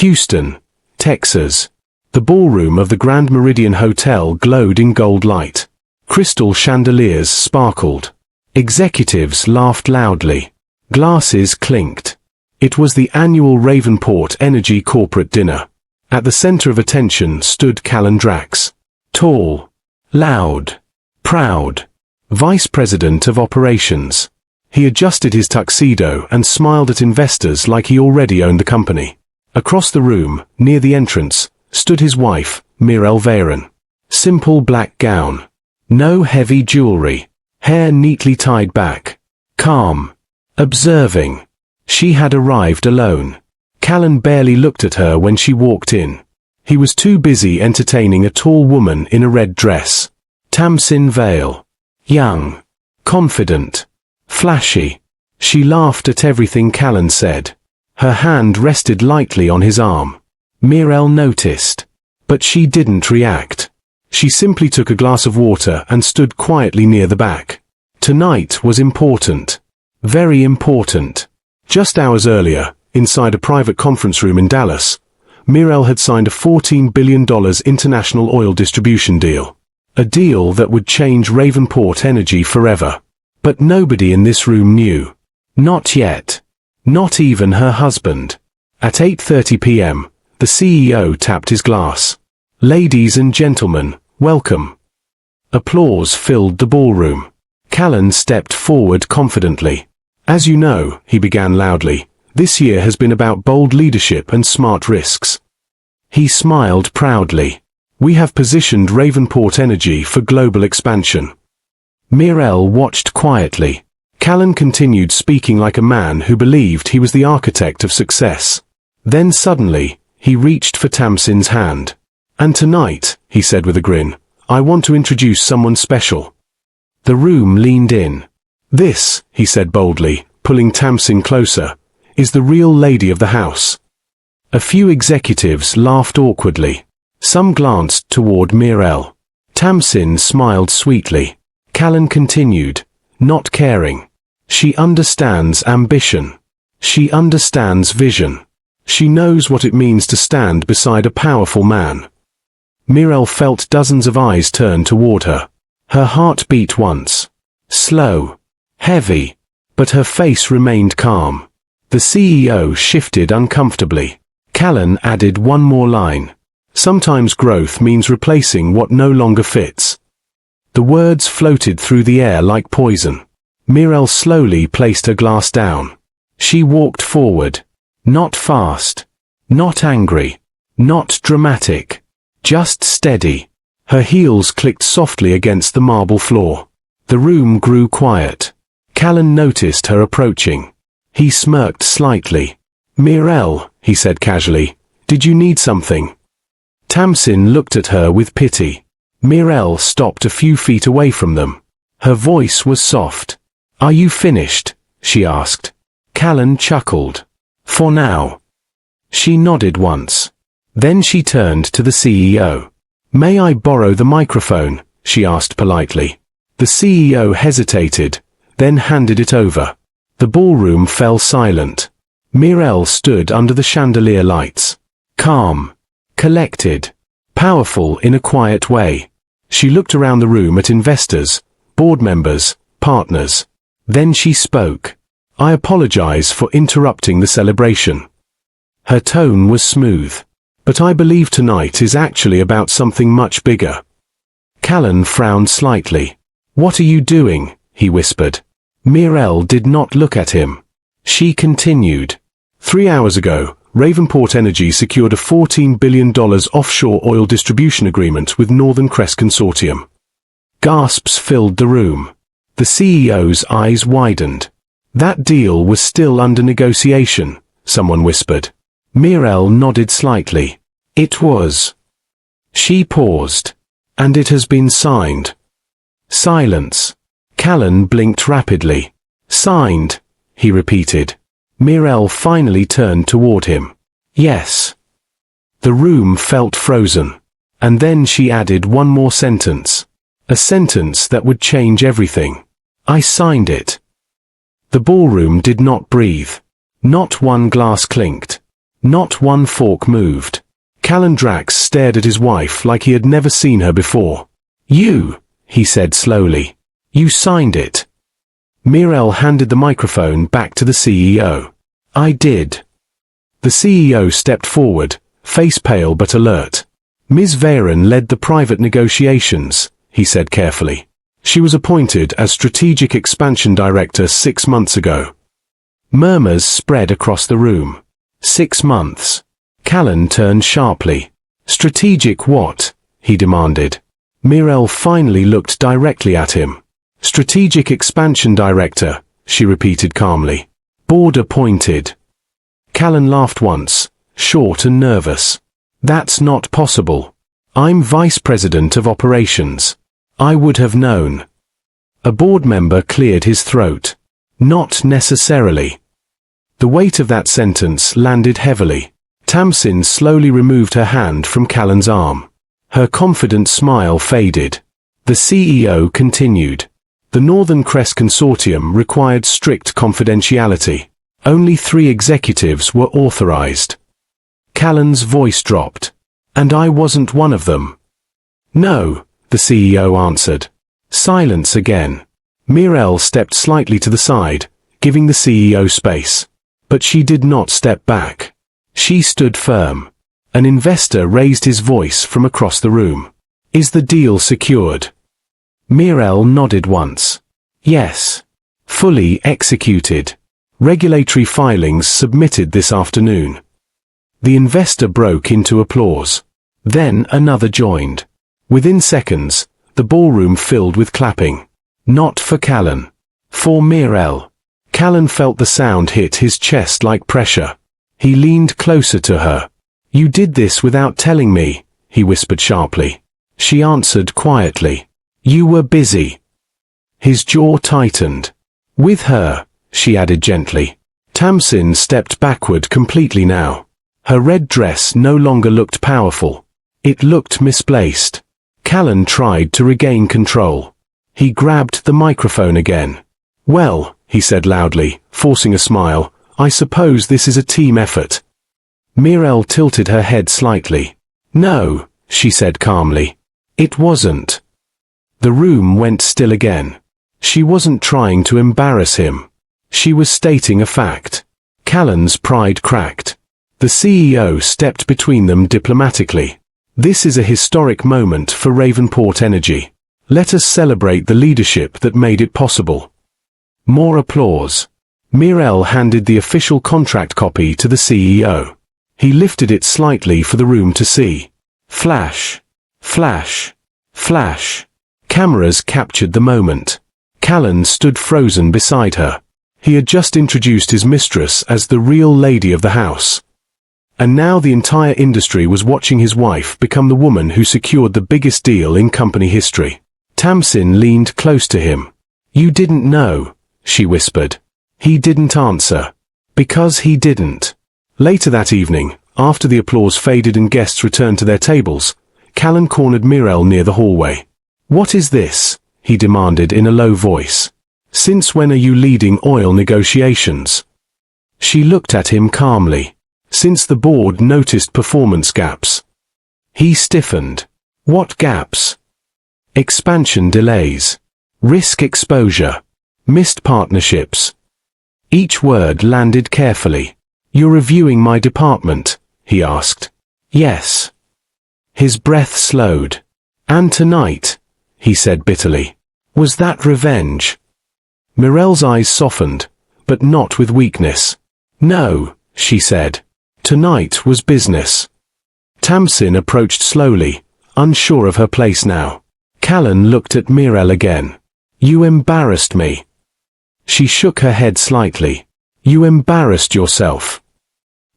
Houston, Texas. The ballroom of the Grand Meridian Hotel glowed in gold light. Crystal chandeliers sparkled. Executives laughed loudly. Glasses clinked. It was the annual Ravenport Energy corporate dinner. At the center of attention stood Callan Drax. Tall, loud, proud. Vice President of Operations. He adjusted his tuxedo and smiled at investors like he already owned the company. Across the room, near the entrance, stood his wife, Mirel. Simple black gown. No heavy jewelry. Hair neatly tied back. Calm. Observing. She had arrived alone. Callan barely looked at her when she walked in. He was too busy entertaining a tall woman in a red dress. Tamsin Vale. Young. Confident. Flashy. She laughed at everything Callan said. Her hand rested lightly on his arm. Mirel noticed. But she didn't react. She simply took a glass of water and stood quietly near the back. Tonight was important. Very important. Just hours earlier, inside a private conference room in Dallas, Mirel had signed a $14 billion international oil distribution deal. A deal that would change Ravenport Energy forever. But nobody in this room knew. Not yet. Not even her husband. At 8:30 p.m., the CEO tapped his glass. "Ladies and gentlemen, welcome." Applause filled the ballroom. Callan stepped forward confidently. "As you know," he began loudly, "this year has been about bold leadership and smart risks." He smiled proudly. "We have positioned Ravenport Energy for global expansion." Mirel watched quietly. Callan continued speaking like a man who believed he was the architect of success. Then suddenly, he reached for Tamsin's hand. "And tonight," he said with a grin, "I want to introduce someone special." The room leaned in. "This," he said boldly, pulling Tamsin closer, "is the real lady of the house." A few executives laughed awkwardly. Some glanced toward Mirel. Tamsin smiled sweetly. Callan continued, not caring. "She understands ambition. She understands vision. She knows what it means to stand beside a powerful man." Mirel felt dozens of eyes turn toward her. Her heart beat once. Slow. Heavy. But her face remained calm. The CEO shifted uncomfortably. Callan added one more line. "Sometimes growth means replacing what no longer fits." The words floated through the air like poison. Mirel slowly placed her glass down. She walked forward. Not fast. Not angry. Not dramatic. Just steady. Her heels clicked softly against the marble floor. The room grew quiet. Callan noticed her approaching. He smirked slightly. "Mirel," he said casually, "did you need something?" Tamsin looked at her with pity. Mirel stopped a few feet away from them. Her voice was soft. "Are you finished?" she asked. Callan chuckled. "For now." She nodded once. Then she turned to the CEO. "May I borrow the microphone?" she asked politely. The CEO hesitated, then handed it over. The ballroom fell silent. Mirel stood under the chandelier lights. Calm. Collected. Powerful in a quiet way. She looked around the room at investors, board members, partners. Then she spoke. "I apologize for interrupting the celebration." Her tone was smooth. "But I believe tonight is actually about something much bigger." Callan frowned slightly. "What are you doing?" he whispered. Mirel did not look at him. She continued. 3 hours ago, Ravenport Energy secured a $14 billion offshore oil distribution agreement with Northern Crest Consortium. Gasps filled the room. The CEO's eyes widened. "That deal was still under negotiation," someone whispered. Mirel nodded slightly. "It was." She paused. "And it has been signed." Silence. Callan blinked rapidly. "Signed," he repeated. Mirel finally turned toward him. "Yes." The room felt frozen. And then she added one more sentence. A sentence that would change everything. "I signed it." The ballroom did not breathe. Not one glass clinked. Not one fork moved. Callan Drax stared at his wife like he had never seen her before. "You," he said slowly. "You signed it." Mirel handed the microphone back to the CEO. "I did." The CEO stepped forward, face pale but alert. "Ms. Varen led the private negotiations," he said carefully. "She was appointed as Strategic Expansion Director 6 months ago." Murmurs spread across the room. 6 months. Callan turned sharply. "Strategic what?" he demanded. Mirel finally looked directly at him. "Strategic Expansion Director," she repeated calmly. "Board appointed." Callan laughed once, short and nervous. "That's not possible. I'm Vice President of Operations. I would have known." A board member cleared his throat. "Not necessarily." The weight of that sentence landed heavily. Tamsin slowly removed her hand from Callan's arm. Her confident smile faded. The CEO continued. "The Northern Crest Consortium required strict confidentiality. Only 3 executives were authorized." Callan's voice dropped. "And I wasn't one of them." "No," the CEO answered. Silence again. Mirel stepped slightly to the side, giving the CEO space. But she did not step back. She stood firm. An investor raised his voice from across the room. "Is the deal secured?" Mirel nodded once. "Yes. Fully executed. Regulatory filings submitted this afternoon." The investor broke into applause. Then another joined. Within seconds, the ballroom filled with clapping. Not for Callan. For Mirel. Callan felt the sound hit his chest like pressure. He leaned closer to her. "You did this without telling me," he whispered sharply. She answered quietly. "You were busy." His jaw tightened. "With her," she added gently. Tamsin stepped backward completely now. Her red dress no longer looked powerful. It looked misplaced. Callan tried to regain control. He grabbed the microphone again. "Well," he said loudly, forcing a smile, "I suppose this is a team effort." Mirel tilted her head slightly. "No," she said calmly. "It wasn't." The room went still again. She wasn't trying to embarrass him. She was stating a fact. Callan's pride cracked. The CEO stepped between them diplomatically. "This is a historic moment for Ravenport Energy. Let us celebrate the leadership that made it possible." More applause. Mirel handed the official contract copy to the CEO. He lifted it slightly for the room to see. Flash. Flash. Flash. Cameras captured the moment. Callan stood frozen beside her. He had just introduced his mistress as the real lady of the house. And now the entire industry was watching his wife become the woman who secured the biggest deal in company history. Tamsin leaned close to him. "You didn't know," she whispered. He didn't answer. Because he didn't. Later that evening, after the applause faded and guests returned to their tables, Callan cornered Mirel near the hallway. "What is this?" he demanded in a low voice. "Since when are you leading oil negotiations?" She looked at him calmly. "Since the board noticed performance gaps." He stiffened. "What gaps?" "Expansion delays. Risk exposure. Missed partnerships." Each word landed carefully. "You're reviewing my department?" he asked. "Yes." His breath slowed. "And tonight," he said bitterly. "Was that revenge?" Mirel's eyes softened, but not with weakness. "No," she said. "Tonight was business." Tamsin approached slowly, unsure of her place now. Callan looked at Mirel again. "You embarrassed me." She shook her head slightly. "You embarrassed yourself."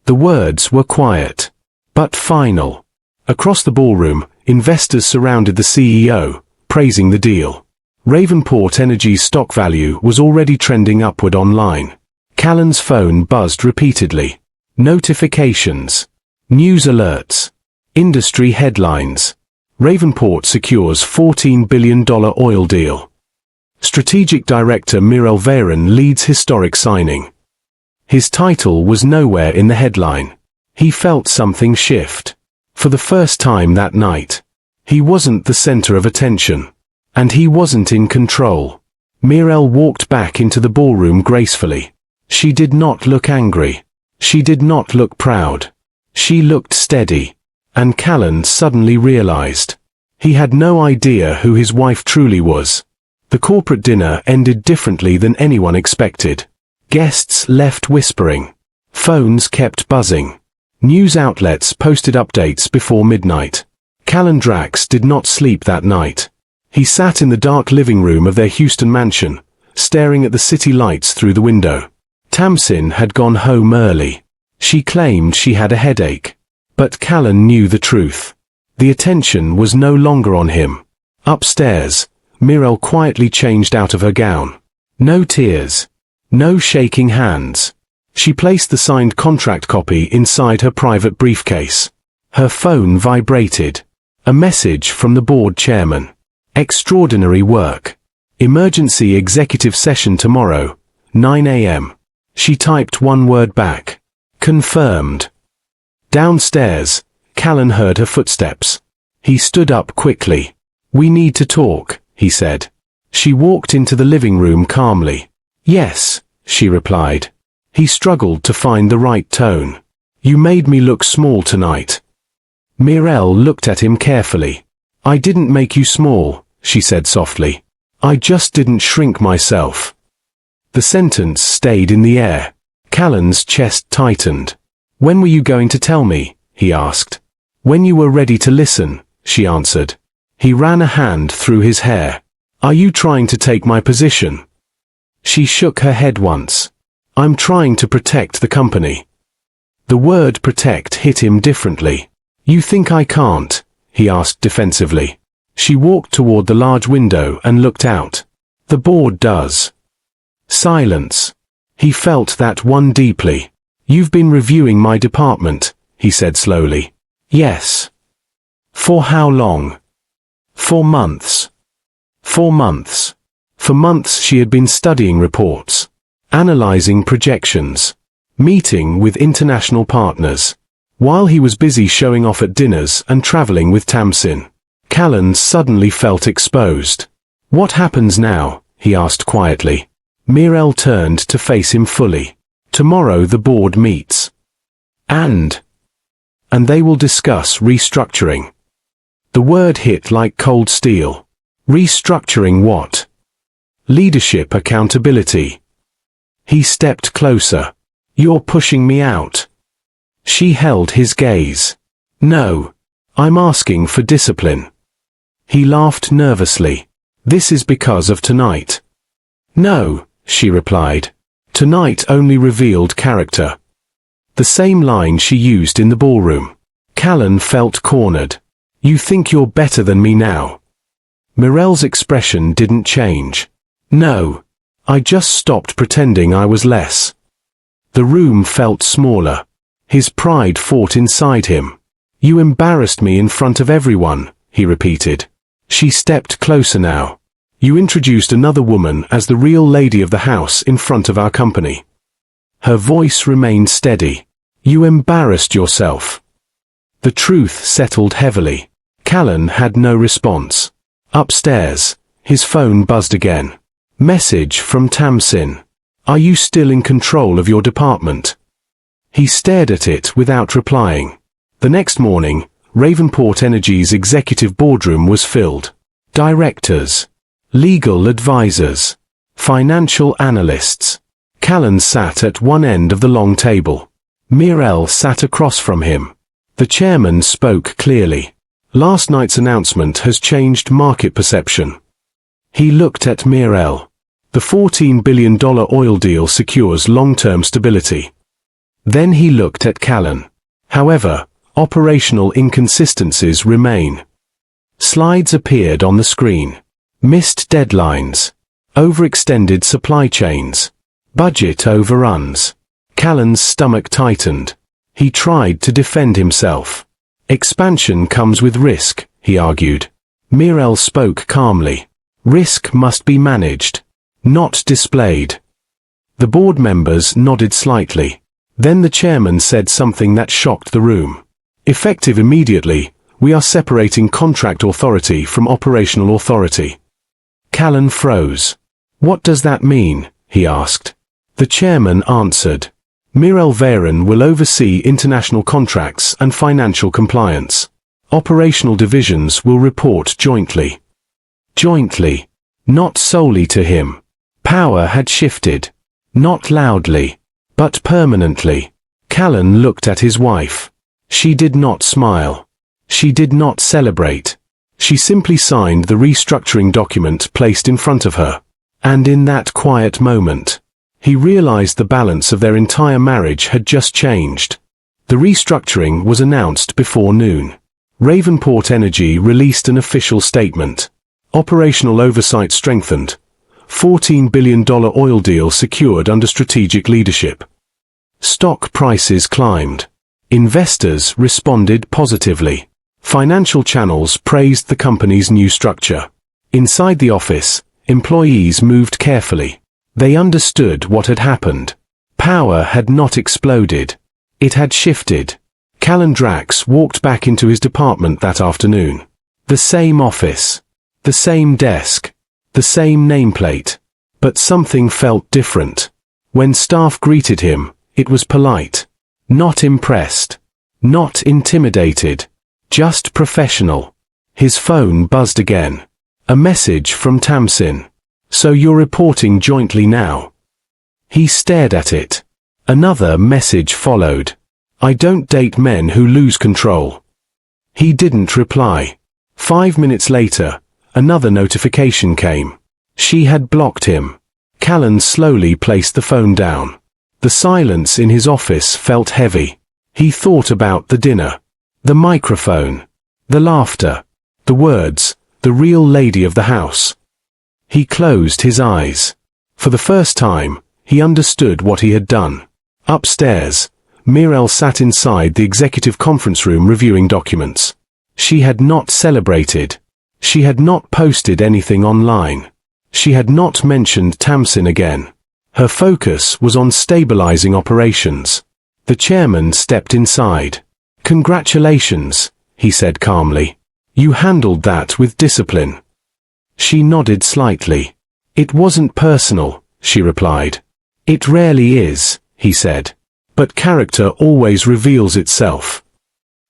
The words were quiet, but final. Across the ballroom, investors surrounded the CEO, praising the deal. Ravenport Energy's stock value was already trending upward online. Callan's phone buzzed repeatedly. Notifications. News alerts. Industry headlines. Ravenport secures $14 billion oil deal. Strategic Director Mirel leads historic signing. His title was nowhere in the headline. He felt something shift. For the first time that night, he wasn't the center of attention. And he wasn't in control. Mirel walked back into the ballroom gracefully. She did not look angry. She did not look proud. She looked steady. And Callan suddenly realized. He had no idea who his wife truly was. The corporate dinner ended differently than anyone expected. Guests left whispering. Phones kept buzzing. News outlets posted updates before midnight. Callan Drax did not sleep that night. He sat in the dark living room of their Houston mansion, staring at the city lights through the window. Tamsin had gone home early. She claimed she had a headache. But Callan knew the truth. The attention was no longer on him. Upstairs, Mirel quietly changed out of her gown. No tears. No shaking hands. She placed the signed contract copy inside her private briefcase. Her phone vibrated. A message from the board chairman. Extraordinary work. Emergency executive session tomorrow, 9 a.m. She typed one word back. Confirmed. Downstairs, Callan heard her footsteps. He stood up quickly. We need to talk, he said. She walked into the living room calmly. Yes, she replied. He struggled to find the right tone. You made me look small tonight. Mirel looked at him carefully. I didn't make you small, she said softly. I just didn't shrink myself. The sentence stayed in the air. Callan's chest tightened. When were you going to tell me? He asked. When you were ready to listen, she answered. He ran a hand through his hair. Are you trying to take my position? She shook her head once. I'm trying to protect the company. The word protect hit him differently. You think I can't? He asked defensively. She walked toward the large window and looked out. The board does. Silence. He felt that one deeply. You've been reviewing my department, he said slowly. Yes. For how long? 4 months. 4 months. For months she had been studying reports, analyzing projections, meeting with international partners. While he was busy showing off at dinners and traveling with Tamsin, Callan suddenly felt exposed. What happens now? He asked quietly. Mirel turned to face him fully. Tomorrow the board meets. And they will discuss restructuring. The word hit like cold steel. Restructuring what? Leadership accountability. He stepped closer. You're pushing me out. She held his gaze. No. I'm asking for discipline. He laughed nervously. This is because of tonight. No, she replied. Tonight only revealed character. The same line she used in the ballroom. Callan felt cornered. You think you're better than me now? Mirel's expression didn't change. No. I just stopped pretending I was less. The room felt smaller. His pride fought inside him. You embarrassed me in front of everyone, he repeated. She stepped closer now. You introduced another woman as the real lady of the house in front of our company. Her voice remained steady. You embarrassed yourself. The truth settled heavily. Callan had no response. Upstairs, his phone buzzed again. Message from Tamsin. Are you still in control of your department? He stared at it without replying. The next morning, Ravenport Energy's executive boardroom was filled. Directors, legal advisors, financial analysts. Callan sat at one end of the long table. Mirel sat across from him. The chairman spoke clearly. Last night's announcement has changed market perception. He looked at Mirel. The $14 billion oil deal secures long-term stability. Then he looked at Callan. However, operational inconsistencies remain. Slides appeared on the screen. Missed deadlines. Overextended supply chains. Budget overruns. Callan's stomach tightened. He tried to defend himself. Expansion comes with risk, he argued. Mirel spoke calmly. Risk must be managed, not displayed. The board members nodded slightly. Then the chairman said something that shocked the room. Effective immediately, we are separating contract authority from operational authority. Callan froze. What does that mean? He asked. The chairman answered. Mirel will oversee international contracts and financial compliance. Operational divisions will report jointly. Jointly. Not solely to him. Power had shifted. Not loudly, but permanently. Callan looked at his wife. She did not smile. She did not celebrate. She simply signed the restructuring document placed in front of her. And in that quiet moment, he realized the balance of their entire marriage had just changed. The restructuring was announced before noon. Ravenport Energy released an official statement. Operational oversight strengthened. $14 billion oil deal secured under strategic leadership. Stock prices climbed. Investors responded positively. Financial channels praised the company's new structure. Inside the office, employees moved carefully. They understood what had happened. Power had not exploded. It had shifted. Callan Drax walked back into his department that afternoon. The same office. The same desk. The same nameplate. But something felt different. When staff greeted him, it was polite. Not impressed. Not intimidated. Just professional. His phone buzzed again. A message from Tamsin. So you're reporting jointly now. He stared at it. Another message followed. I don't date men who lose control. He didn't reply. 5 minutes later, another notification came. She had blocked him. Callan slowly placed the phone down. The silence in his office felt heavy. He thought about the dinner. The microphone. The laughter. The words, the real lady of the house. He closed his eyes. For the first time, he understood what he had done. Upstairs, Mirel sat inside the executive conference room reviewing documents. She had not celebrated. She had not posted anything online. She had not mentioned Tamsin again. Her focus was on stabilizing operations. The chairman stepped inside. Congratulations, he said calmly. You handled that with discipline. She nodded slightly. It wasn't personal, she replied. It rarely is, he said. But character always reveals itself.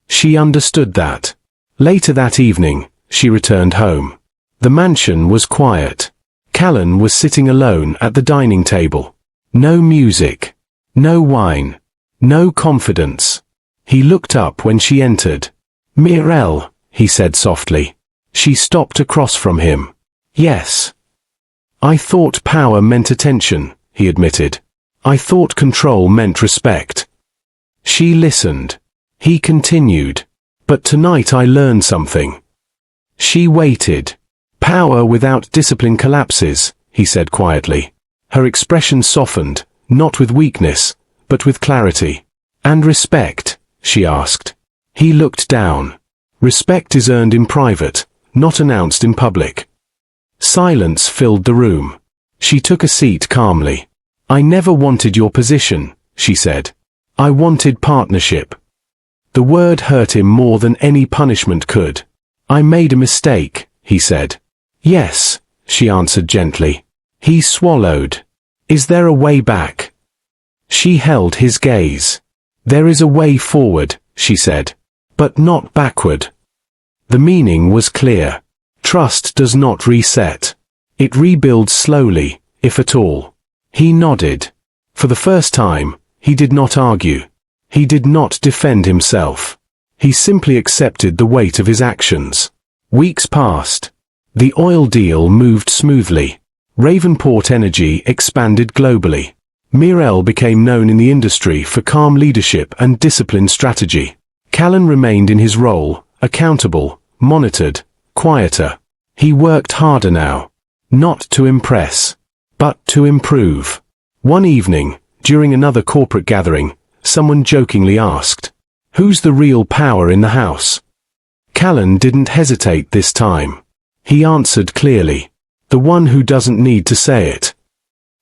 She understood that. Later that evening, she returned home. The mansion was quiet. Callan was sitting alone at the dining table. No music. No wine. No confidence. He looked up when she entered. Mirel, he said softly. She stopped across from him. Yes. I thought power meant attention, he admitted. I thought control meant respect. She listened. He continued. But tonight I learned something. She waited. Power without discipline collapses, he said quietly. Her expression softened, not with weakness, but with clarity. And respect, she asked. He looked down. Respect is earned in private, not announced in public. Silence filled the room. She took a seat calmly. I never wanted your position, she said. I wanted partnership. The word hurt him more than any punishment could. I made a mistake, he said. Yes, she answered gently. He swallowed. Is there a way back? She held his gaze. There is a way forward, she said. But not backward. The meaning was clear. Trust does not reset. It rebuilds slowly, if at all. He nodded. For the first time, he did not argue. He did not defend himself. He simply accepted the weight of his actions. Weeks passed. The oil deal moved smoothly. Ravenport Energy expanded globally. Mirel became known in the industry for calm leadership and disciplined strategy. Callan remained in his role, accountable, monitored, quieter. He worked harder now. Not to impress, but to improve. One evening, during another corporate gathering, someone jokingly asked, "Who's the real power in the house?" Callan didn't hesitate this time. He answered clearly, "The one who doesn't need to say it."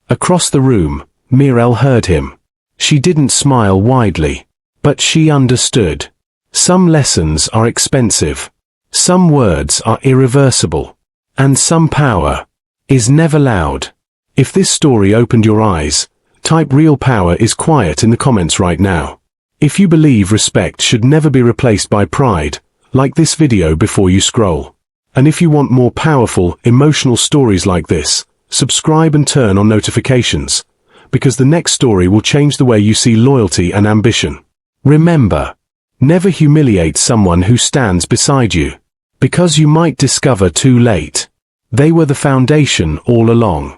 Across the room, Mirel heard him. She didn't smile widely, but she understood. Some lessons are expensive. Some words are irreversible. And some power is never loud. If this story opened your eyes, type "real power is quiet" in the comments right now. If you believe respect should never be replaced by pride, like this video before you scroll. And if you want more powerful, emotional stories like this, subscribe and turn on notifications, because the next story will change the way you see loyalty and ambition. Remember, never humiliate someone who stands beside you, because you might discover too late they were the foundation all along.